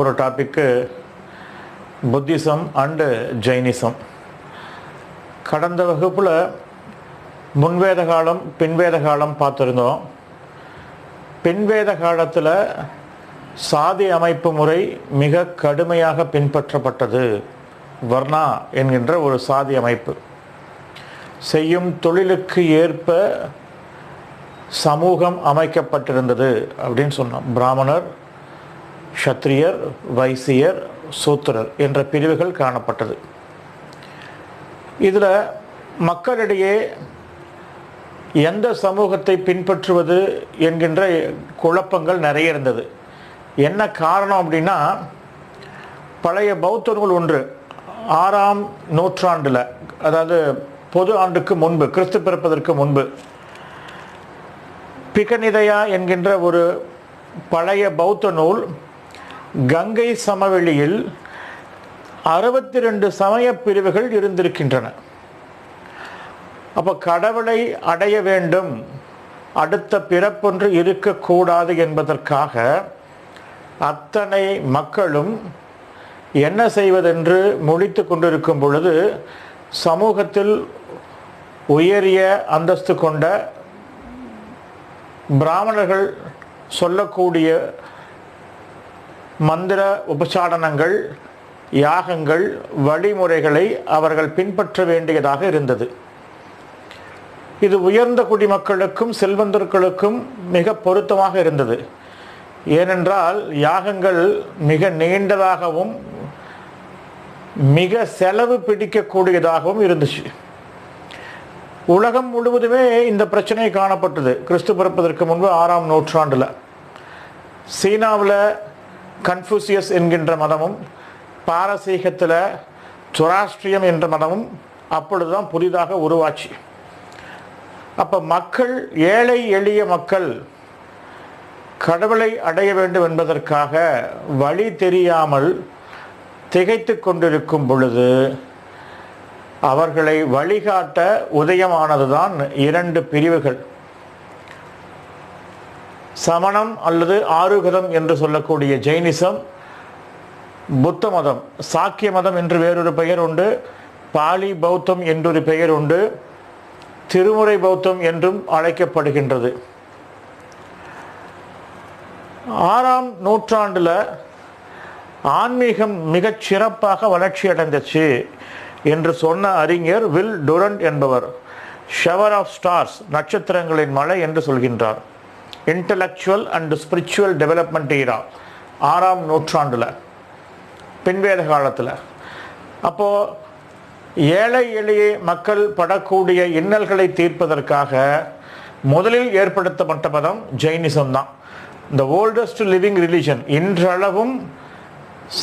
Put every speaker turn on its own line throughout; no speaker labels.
ஒரு டாபிக்கு Buddhism and Jainism. கடந்த வகுப்பில் முன்வேத காலம் பின்வேத காலம் பார்த்துருந்தோம். பின்வேத காலத்தில் சாதி அமைப்பு முறை மிக கடுமையாக பின்பற்றப்பட்டது. வர்ணா என்கின்ற ஒரு சாதி அமைப்பு. செய்யும் தொழிலுக்கு ஏற்ப சமூகம் அமைக்கப்பட்டிருந்தது அப்படின்னு சொன்னோம். பிராமணர், க்ஷத்ரியர், வைசியர், சூத்திரர் என்ற பிரிவுகள் காணப்பட்டது. இதில் மக்களிடையே எந்த சமூகத்தை பின்பற்றுவது என்கின்ற குழப்பங்கள் நிறைய இருந்தது. என்ன காரணம் அப்படின்னா, பழைய பௌத்த நூல் ஒன்று 6ஆம் நூற்றாண்டில், அதாவது பொது ஆண்டுக்கு முன்பு, கிறிஸ்து பிறப்பதற்கு முன்பு, பிகநிதயா என்கின்ற ஒரு பழைய பௌத்த நூல் கங்கை சமவெளியில் 62 சமய பிரிவுகள் இருந்திருக்கின்றன. அப்போ கடவுளை அடைய வேண்டும், அடுத்த பிறப்பொன்று இருக்கக்கூடாது என்பதற்காக அத்தனை மக்களும் என்ன செய்வதென்று முழித்து கொண்டிருக்கும் பொழுது, சமூகத்தில் உயரிய அந்தஸ்து கொண்ட பிராமணர்கள் சொல்லக்கூடிய மந்திர உபசாடனங்கள், யாகங்கள், வழிமுறைகளை அவர்கள் பின்பற்ற வேண்டியதாக இருந்தது. இது உயர்ந்த குடிமக்களுக்கும் செல்வந்தர்களுக்கும் மிக பொருத்தமாக இருந்தது. ஏனென்றால் யாகங்கள் மிக நீண்டதாகவும் மிக செலவு பிடிக்கக்கூடியதாகவும் இருந்துச்சு. உலகம் முழுவதுமே இந்த பிரச்சனை காணப்பட்டது. கிறிஸ்து பிறப்பதற்கு முன்பு 6ஆம் நூற்றாண்டில் சீனாவில் கன்ஃபூசியஸ் என்கின்ற மதமும், பாரசீகத்தில் சொராஸ்ட்ரியம் என்ற மதமும் அப்பொழுதுதான் புதிதாக உருவாச்சு. அப்போ மக்கள், ஏழை எளிய மக்கள் கடவுளை அடைய வேண்டும் என்பதற்காக வழி தெரியாமல் திகைத்து கொண்டிருக்கும் பொழுது அவர்களை வழிகாட்ட உதயமானதுதான் 2 பிரிவுகள். சமணம் அல்லது ஆருகதம் என்று சொல்லக்கூடிய ஜெயினிசம், புத்த மதம், சாக்கிய மதம் என்று வேறொரு பெயர் உண்டு, பாலி பௌத்தம் என்றொரு பெயர் உண்டு, திருமுறை பௌத்தம் என்றும் அழைக்கப்படுகின்றது. 6ஆம் நூற்றாண்டில் ஆன்மீகம் மிகச் சிறப்பாக வளர்ச்சி அடைந்துச்சு என்று சொன்ன அறிஞர் வில் டுரண்ட் என்பவர் ஷவர் ஆஃப் ஸ்டார்ஸ், நட்சத்திரங்களின் மழை என்று சொல்கின்றார். இன்டலெக்சுவல் அண்ட் ஸ்பிரிச்சுவல் டெவலப்மெண்ட் ஈரா 6ஆம் நூற்றாண்டில், பின்வேத காலத்தில். அப்போது ஏழை எளிய மக்கள் படக்கூடிய இன்னல்களை தீர்ப்பதற்காக முதலில் ஏற்படுத்தப்பட்ட மதம் ஜெயினிசம் தான். இந்த ஓல்டஸ்ட் லிவிங் ரிலிஜன். இன்றளவும்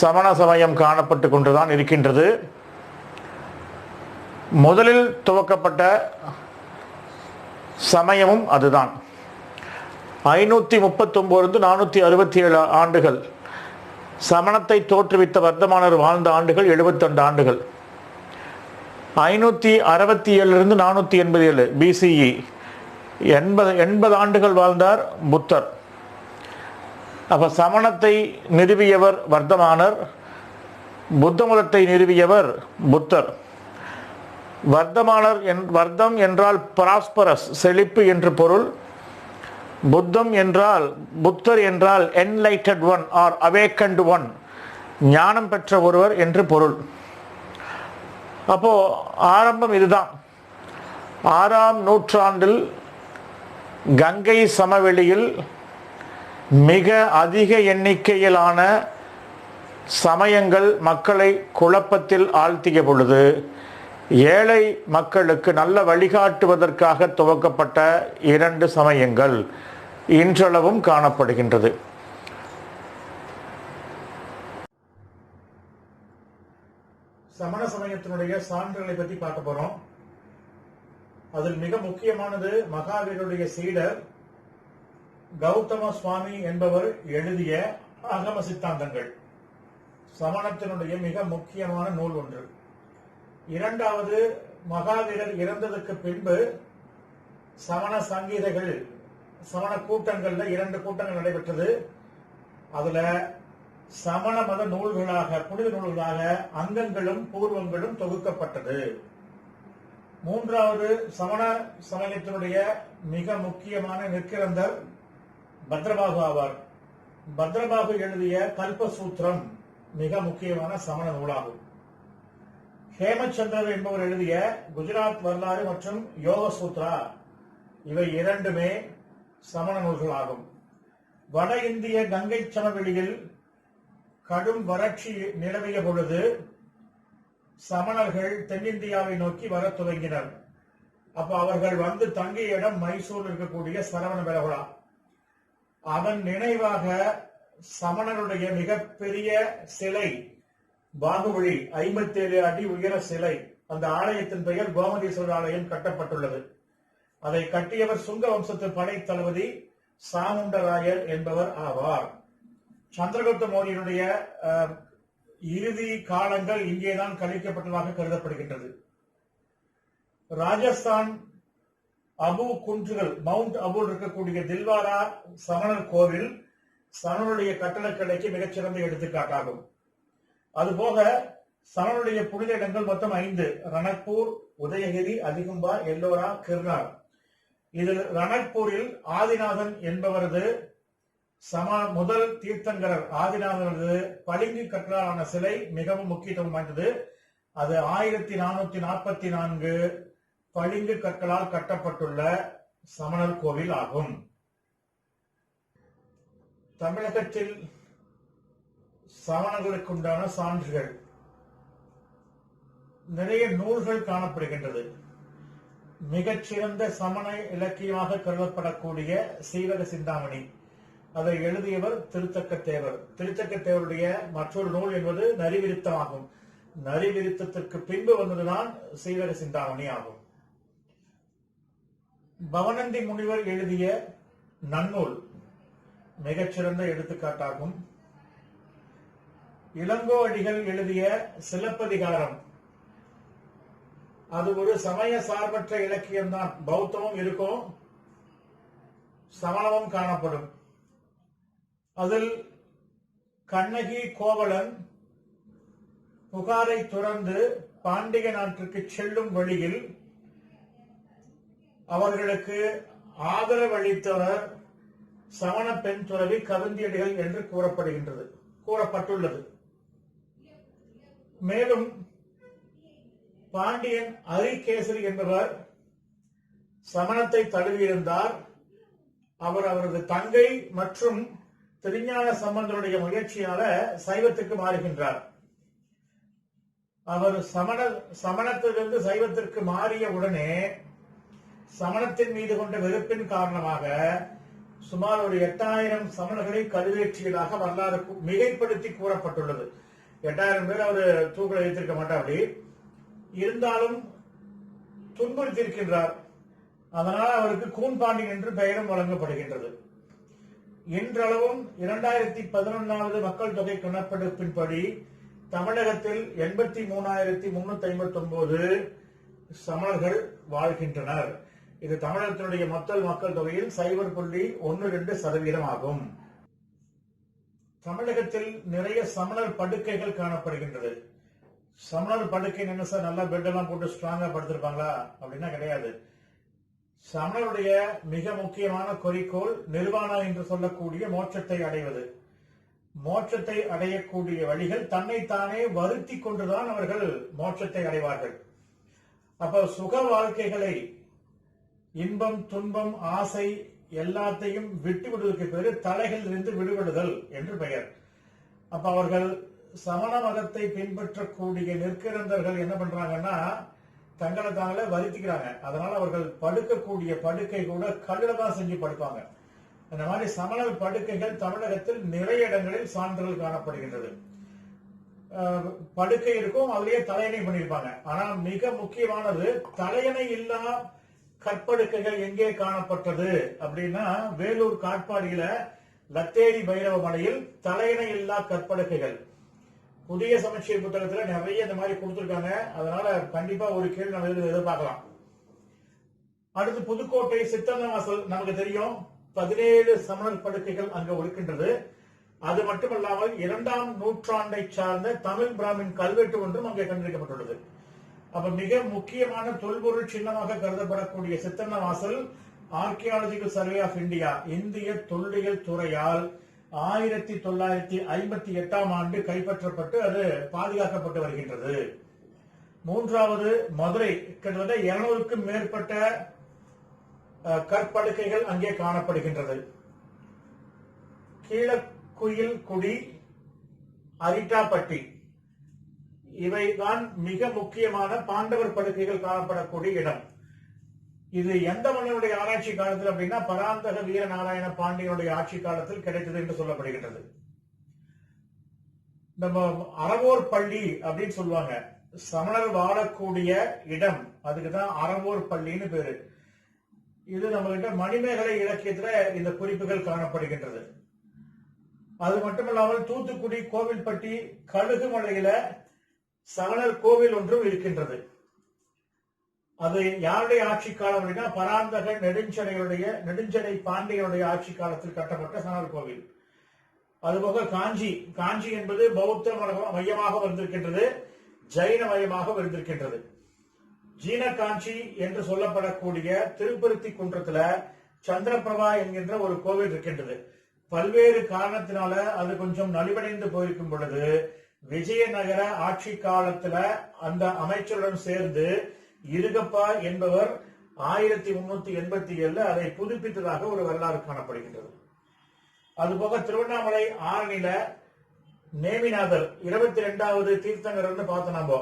சமண சமயம் காணப்பட்டு கொண்டுதான் இருக்கின்றது. முதலில் துவக்கப்பட்ட சமயமும் அதுதான். 539 467 ஆண்டுகள் சமணத்தை தோற்றுவித்த வர்த்தமானர் வாழ்ந்த ஆண்டுகள் 72 ஆண்டுகள். 567 487 BCE 80 ஆண்டுகள் வாழ்ந்தார் புத்தர். அப்போ சமணத்தை நிறுவியவர் வர்த்தமானர், புத்த மதத்தை நிறுவியவர் புத்தர். வர்த்தம் என்றால் பிராஸ்பரஸ், செழிப்பு என்று பொருள். புத்தர் என்றால் என்லைட்டட் ஒன் ஆர் அவேக்கன்ட் ஒன், ஞானம் பெற்ற ஒருவர் என்று பொருள். அப்போ ஆரம்பம் இதுதான். 6ஆம் நூற்றாண்டில் கங்கை சமவெளியில் மிக அதிக எண்ணிக்கையிலான சமயங்கள் மக்களை குழப்பத்தில் ஆழ்த்திய பொழுது, ஏழை மக்களுக்கு நல்ல வழிகாட்டுவதற்காக துவக்கப்பட்ட 2 சமயங்கள் இன்றளவும் காணப்படுகின்றது. சமண சமயத்தினுடைய சான்றுகளை பற்றி பார்க்க போறோம். அதில் மிக முக்கியமானது மகாவீருடைய சீடர் கௌதம சுவாமி என்பவர் எழுதிய ஆகம சித்தாந்தங்கள். சமணத்தினுடைய மிக முக்கியமான நூல் ஒன்று. இரண்டாவது, மகாவீரர் இறந்ததுக்கு பின்பு சமண சங்கீதைகள், சமண கூட்டங்கள்ல 2 கூட்டங்கள் நடைபெற்றது. அதுல சமண மத நூல்களாக புனித நூல்களாக அங்கங்களும் பூர்வங்களும் தொகுக்கப்பட்டது. மூன்றாவது சமண சமயத்தினுடைய மிக முக்கியமான நெற்கிறந்தர் பத்ரபாகு ஆவார். பத்ரபாகு எழுதிய கல்பசூத்திரம் மிக முக்கியமான சமண நூலாகும். ஹேமச்சந்திரர் என்பவர் எழுதிய குஜராத் வரலாறு மற்றும் யோக சூத்ரா இவை இரண்டுமே சமண நூல்களாகும். வட இந்திய கங்கை சமவெளியில் கடும் வறட்சி நிலவிய பொழுது சமணர்கள் தென்னிந்தியாவை நோக்கி வர துவங்கினர். அப்ப அவர்கள் வந்து தங்கிய இடம் மைசூர் இருக்கக்கூடிய சரவண பெலகுலா. அவன் நினைவாக சமணருடைய மிகப்பெரிய சிலை பாகுபலி 57 அடி உயர சிலை, அந்த ஆலயத்தின் பெயர் கோமதீஸ்வரர் ஆலயம் கட்டப்பட்டுள்ளது. அதை கட்டியவர் சுங்க வம்சத்து படை தளபதி சாமுண்டராயர் என்பவர் ஆவார். சந்திரகுப்த மௌரியனுடைய இறுதி காலங்கள் இங்கேதான் கழிக்கப்பட்டதாக கருதப்படுகின்றது. ராஜஸ்தான் அபு குன்றுகள், மவுண்ட் அபு இருக்கக்கூடிய தில்வாரா சமணர் கோவில் சமணருடைய கட்டடக்கலைக்கு மிகச்சிறந்த எடுத்துக்காட்டாகும். அதுபோக சமணருடைய புனித இடங்கள் மொத்தம் 5: ரணக்பூர், உதயகிரி, அதிகும்பா, எல்லோரா, கிர்னார். இதில் ரணக்பூரில் ஆதிநாதன் என்பவரது முதல் தீர்த்தங்கரர் ஆதிநாதனது பளிங்கு கற்களாலான சிலை மிகவும் முக்கியத்துவம் வாய்ந்தது. அது 1444 பளிங்கு கற்களால் கட்டப்பட்டுள்ள சமணர் கோவில் ஆகும். தமிழகத்தில் சமணர்களுக்கு உண்டான சான்றுகள் நிறைய நூல்கள் காணப்படுகின்றது. மிகச்சிறந்த சமண இலக்கியமாக கருதப்படக்கூடிய சீவக சிந்தாமணி, அதை எழுதியவர் திருத்தக்கத்தேவர். திருத்தக்கத்தேவருடைய மற்றொரு நூல் என்பது நரிவிருத்தமாகும். நரிவிருத்தத்திற்கு பின்பு வந்ததுதான் சீவக சிந்தாமணி ஆகும். பவனந்தி முனிவர் எழுதிய நன்னூல் மிகச்சிறந்த எடுத்துக்காட்டாகும். இளங்கோ அடிகள் எழுதிய சிலப்பதிகாரம் அது ஒரு சமய சார்பற்ற இலக்கியம்தான். பௌத்தமும் இருக்கும், சமணமும் காணப்படும். அதில் கண்ணகி கோவலன் புகாரை துறந்து பாண்டிய நாட்டிற்கு செல்லும் வழியில் அவர்களுக்கு ஆதரவளித்தவர் சமண பெண் துறவி கவந்தியடிகள் என்று கூறப்பட்டுள்ளது. மேலும் பாண்டியன் அரிகேசரி என்பவர் சமணத்தை தழுவியிருந்தார். அவர் அவரது தங்கை மற்றும் திருஞான சம்பந்தருடைய முயற்சியால சைவத்துக்கு மாறுகின்றார். அவர் சமணத்திலிருந்து சைவத்திற்கு மாறிய உடனே சமணத்தின் மீது கொண்ட வெறுப்பின் காரணமாக சுமார் ஒரு 8000 சமணர்களை கருவேற்றியதாக வரலாறு மிகைப்படுத்தி கூறப்பட்டுள்ளது. 8000 பேர் அவர் தூக்கில் வைத்திருக்க மாட்டார். அப்படி இருந்தாலும் துன்புறுத்தியிருக்கின்றார். அதனால் அவருக்கு கூன்பாண்டியன் என்று பெயரும் வழங்கப்படுகின்றது. இன்றளவும் 2011 மக்கள் தொகை கணக்கெடுப்பின்படி தமிழகத்தில் 83,359 சமணர்கள் வாழ்கின்றனர். இது தமிழகத்தினுடைய மொத்த மக்கள் தொகையில் 0.12% ஆகும். தமிழகத்தில் நிறைய சமணர் படுக்கைகள் காணப்படுகின்றது. சமணர் படுக்கை என்ன சார், நல்லா பெட் எல்லாம் போட்டு ஸ்ட்ராங்கா படுத்திருப்பாங்களா அப்படின்னா கிடையாது. சமணருடைய மிக முக்கியமான குறிக்கோள் நிர்வாணா என்று சொல்லக்கூடிய மோட்சத்தை அடைவது. மோட்சத்தை அடையக்கூடிய வழிகள் தன்னைத்தானே வருத்தி கொண்டுதான் அவர்கள் மோட்சத்தை அடைவார்கள். அப்ப சுக வாழ்க்கைகளை, இன்பம், துன்பம், ஆசை எல்லாத்தையும் விட்டு விடுவதற்கு பேரு தலைகளில் இருந்து விடுபடுதல் என்று பெயர். அப்ப அவர்கள் சமண மதத்தை பின்பற்றக்கூடிய நெற்கிறந்தர்கள் என்ன பண்றாங்கன்னா தங்களை தாங்களே வருத்திக்கிறாங்க. அதனால அவர்கள் படுக்கக்கூடிய படுக்கை கூட கல்லுல தான் செஞ்சு படுப்பாங்க. அந்த மாதிரி சமணர் படுக்கைகள் தமிழகத்தில் நிறைய இடங்களில் சான்றுகள் காணப்படுகின்றது. படுக்கை இருக்கும், அதுலயே தலையணை பண்ணிருப்பாங்க. ஆனா மிக முக்கியமானது தலையணை இல்லா கற்படுக்கைகள் எங்கே காணப்பட்டது அப்படின்னா வேலூர் காட்பாடியில லத்தேரி பைரவ மலையில் தலையணை இல்லா கற்படுக்கைகள். புதிய சமச்சீர் புத்தகத்துல நிறைய இந்த மாதிரி கொடுத்திருக்காங்க. அதனால கண்டிப்பா ஒரு கேள்வி நம்ம எதிர்பார்க்கலாம். அடுத்து புதுக்கோட்டை சித்தன்னவாசல் நமக்கு தெரியும், 17 சமணர் படுக்கைகள் அங்க இருக்கின்றது. அது மட்டுமல்லாமல் 2ஆம் நூற்றாண்டை சார்ந்த தமிழ் பிராமின் கல்வெட்டு ஒன்றும் அங்கே கண்டறிக்கப்பட்டுள்ளது. அப்ப மிக முக்கியமான தொல்பொருள் சின்னமாக கருதப்படக்கூடிய Sittanavasal archaeological survey of India இந்திய தொல்லியல் துறையால் 1958ஆம் ஆண்டு கைப்பற்றப்பட்டு அது பாதுகாக்கப்பட்டு வருகின்றது. மூன்றாவது, மதுரை கிட்டத்தட்ட 200க்கும் மேற்பட்ட கற்படுக்கைகள் அங்கே காணப்படுகின்றது. கீழக்குயில் குடி, அரிட்டாப்பட்டி இவைதான் மிக முக்கியமான பாண்டவர் படுக்கைகள் காணப்படக்கூடிய இடம். இது எந்த மன்னனுடைய ஆராய்ச்சி காலத்தில் அப்படின்னா பராந்தக வீரநாராயண பாண்டியனுடைய ஆட்சி காலத்தில் கிடைத்தது என்று சொல்லப்படுகின்றது. நம்ம அறவோர் பள்ளி அப்படின்னு சொல்லுவாங்க, சமணர் வாழக்கூடிய இடம், அதுக்குதான் அறவோர் பள்ளின்னு பேரு. இது நம்ம கிட்ட மணிமேகலை இலக்கியத்துல இந்த குறிப்புகள் காணப்படுகின்றது. அது மட்டுமல்லாமல் தூத்துக்குடி கோவில்பட்டி கழுகுமலையில சமணர் கோவில் ஒன்றும் இருக்கின்றது. அது யாருடைய ஆட்சி காலம் அப்படின்னா பராந்தக நெடுஞ்சடை பாண்டியனுடைய ஆட்சி காலத்தில் கட்டப்பட்ட சமணர் கோவில். அதுபோக காஞ்சி என்பது பௌத்த மையமாக வந்திருக்கின்றது, ஜைன மையமாக வந்திருக்கின்றது. ஜீன காஞ்சி என்று சொல்லப்படக்கூடிய திருப்பருத்தி குன்றத்துல சந்திரபிரபா என்கின்ற ஒரு கோவில் இருக்கின்றது. பல்வேறு காரணத்தினால அது கொஞ்சம் நலிவடைந்து போயிருக்கும் பொழுது விஜயநகர ஆட்சி காலத்துல அந்த அமைச்சருடன் சேர்ந்து இருகப்பா என்பவர் 1387 அதை புதுப்பித்ததாக ஒரு வரலாறு காணப்படுகின்றது. அதுபோக திருவண்ணாமலை ஆரணியில நேமிநாதர் 22வது தீர்த்தங்கர் பார்த்து நம்ம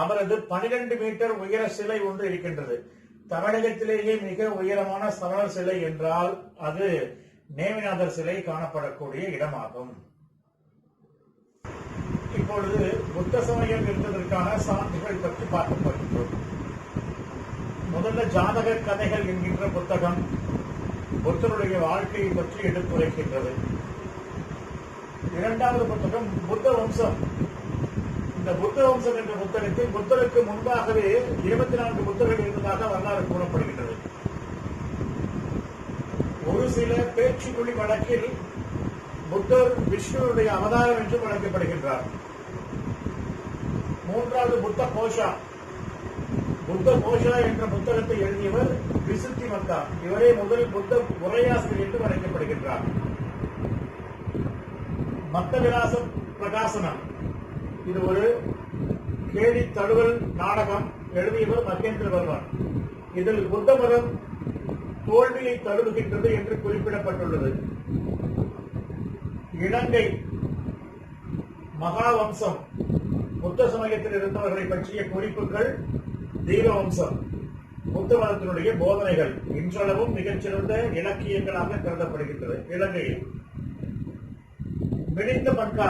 அவரது 12 மீட்டர் உயர சிலை ஒன்று இருக்கின்றது. தமிழகத்திலேயே மிக உயரமான சமணர் சிலை என்றால் அது நேமிநாதர் சிலை காணப்படக்கூடிய இடமாகும். இப்பொழுது புத்த சமயம் இருந்ததற்கான சான்றுகள் பற்றி பார்க்க போகின்றோம். முதல்ல ஜாதக கதைகள் என்கின்ற புத்தகம் புத்தருடைய வாழ்க்கையை பற்றி எடுத்துரைக்கின்றது. இரண்டாவது புத்தகம் புத்த வம்சம். இந்த புத்த வம்சம் என்ற புத்தகத்தில் புத்தருக்கு முன்பாகவே 24 புத்தர்கள் இருந்ததாக வரலாறு கூறப்படுகின்றது. ஒரு சில பேச்சுக்குழி வழக்கில் புத்தர் விஷ்ணுவுடைய அவதாரம் என்று வழங்கப்படுகின்றார். மூன்றாவது புத்த கோஷா என்ற புத்தகத்தை எழுதியவர் விசுத்தி மக்கா. இவரே முதல் புத்த உரையாசிரியர் என்று வழங்கப்படுகின்றார். மத்த விலாச பிரகாசனம் இது ஒரு கேலி தழுவல் நாடகம், எழுதியவர் மகேந்திரவர்மன். இதில் புத்த மதம் தோல்வியை தழுவுகின்றது என்று குறிப்பிடப்பட்டுள்ளது. இலங்கை மகாவம்சம் புத்த சமயத்தில் இருந்தவர்களை பற்றிய குறிப்புகள், தீபவம்சம் புத்த மதத்தினுடைய போதனைகள் இன்றளவும் மிகச்சிறந்த இலக்கியங்களாக கருதப்படுகின்றது. இலங்கையில் மிடிந்த பங்கா,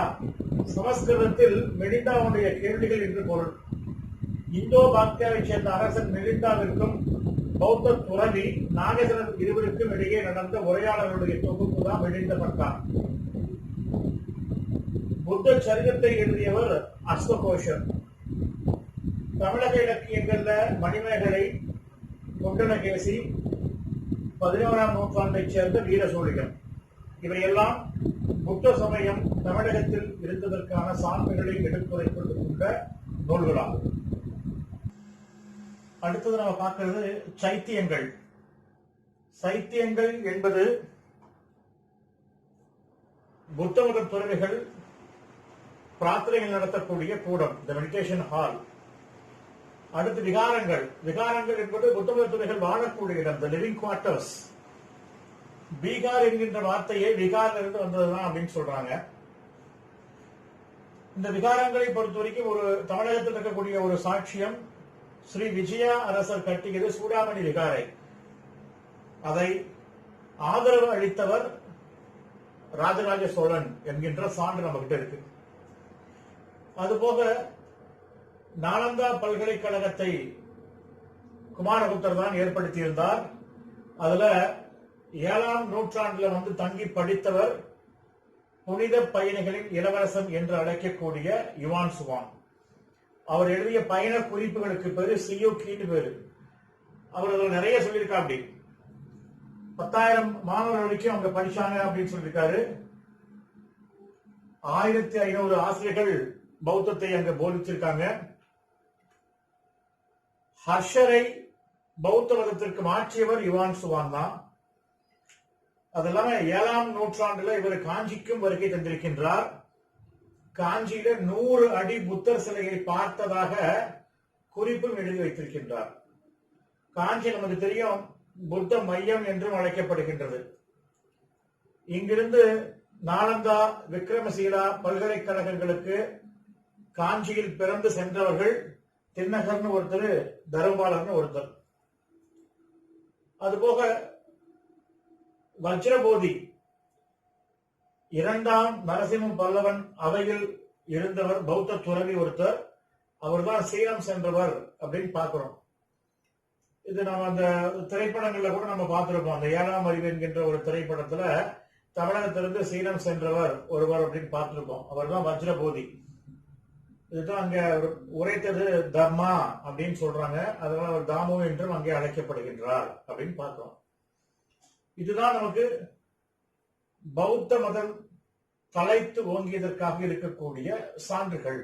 சமஸ்கிருதத்தில் மிடிந்தாவுடைய கேள்விகள் என்று பொருள். இந்தோ பாக்தியாவை சேர்ந்த அரசன் மிலிந்தாவிற்கும் பௌத்த துறவி நாகேசனர் இருவருக்கும் இடையே நடந்த உரையாடலுடைய தொகுப்பு தான் மிடிந்த பங்கா. புத்த சரிதத்தை எழுதியவர் அஸ்வகோஷர். தமிழக இலக்கியங்கள்ல மணிமேகலை, குண்டலகேசி, 11ஆம் நூற்றாண்டைச் சேர்ந்த வீரசோழிகள் இவையெல்லாம் புத்த சமயம் தமிழகத்தில் இருந்ததற்கான சான்றுகளை எடுத்துரைக்கின்ற நூல்களாகும். அடுத்தது நம்ம பார்க்கிறது சைத்தியங்கள். சைத்தியங்கள் என்பது புத்த மத துறவிகள் பிரார்த்தனைகள் நடத்தக்கூடிய கூடம், தி மெடிடேஷன் ஹால். அடுத்து விகாரங்கள் என்பது புத்த மத துறவிகள் வாழக்கூடிய இடம், தி லிவிங் குவார்டர்ஸ். பீகார் என்கின்ற வார்த்தையை விகாரில் இருந்து வந்ததுதான் அப்படின்னு சொல்றாங்க. இந்த விகாரங்களை பொறுத்த வரைக்கும் ஒரு தமிழகத்தில் இருக்கக்கூடிய ஒரு சாட்சியம், ஸ்ரீ விஜயா அரசர் கட்டியது சூடாமணி விகாரை. அதை ஆதரவு அளித்தவர் ராஜராஜ சோழன் என்கின்ற சான்று நம்ம கிட்ட இருக்கு. அதுபோக நாலந்தா பல்கலைக்கழகத்தை குமாரகுப்தர் தான் ஏற்படுத்தியிருந்தார். அதுல 7ஆம் நூற்றாண்டுல வந்து தங்கி படித்தவர் புனித பயணிகளின் இளவரசன் என்று அழைக்கக்கூடிய யுவான் சுவான். அவர் எழுதிய பயண குறிப்புகளுக்கு பேரு சியோக்கின்னு பேரு. அவர் நிறைய சொல்லியிருக்கா. அப்படி 10,000 மாணவர்கள் வரைக்கும் அவங்க படிச்சாங்க அப்படின்னு சொல்லியிருக்காரு. 1500 ஆசிரியர்கள் பௌத்தத்தை அங்க போதிச்சிருக்காங்க. ஹர்ஷரை பௌத்த மதத்திற்கு மாற்றியவர் யுவான் சுவான் தான். அது இல்லாம 7ஆம் நூற்றாண்டுல இவர் காஞ்சிக்கும் வருகை தந்திருக்கின்றார். காஞ்சியில 100 அடி புத்தர் சிலையை பார்த்ததாக குறிப்பும் எழுதி வைத்திருக்கின்றார். காஞ்சி நமக்கு தெரியும் புத்த மையம் என்றும் அழைக்கப்படுகின்றது. இங்கிருந்து நாலந்தா, விக்ரமசீலா பல்கலைக்கழகங்களுக்கு காஞ்சியில் பிறந்து சென்றவர்கள் தின்னகர்னு ஒருத்தர், தருமபாலர்னு ஒருத்தர். அதுபோக வஜ்ரபோதி 2ஆம் நரசிம்ம பல்லவன் அவையில் இருந்தவர், பௌத்த துறவி ஒருத்தர். அவர்தான் சீரம் சென்றவர் அப்படின்னு பார்க்கிறோம். இது நம்ம அந்த திரைப்படங்கள்ல கூட நம்ம பார்த்திருப்போம். அந்த 7ஆம் அறிவு என்கின்ற ஒரு திரைப்படத்துல தமிழகத்திலிருந்து சீரம் சென்றவர் ஒருவர் அப்படின்னு பார்த்திருப்போம். அவர் தான் வஜ்ரபோதி. இதுதான் அங்க உரைத்தது தர்மா அப்படின்னு சொல்றாங்க. அதனால அவர் தாமு என்றும் அங்கே அழைக்கப்படுகின்றார் அப்படின்னு பார்க்கிறோம். இதுதான் நமக்கு பௌத்த மதம் தலைத்து ஓங்கியதற்காக இருக்கக்கூடிய சான்றுகள்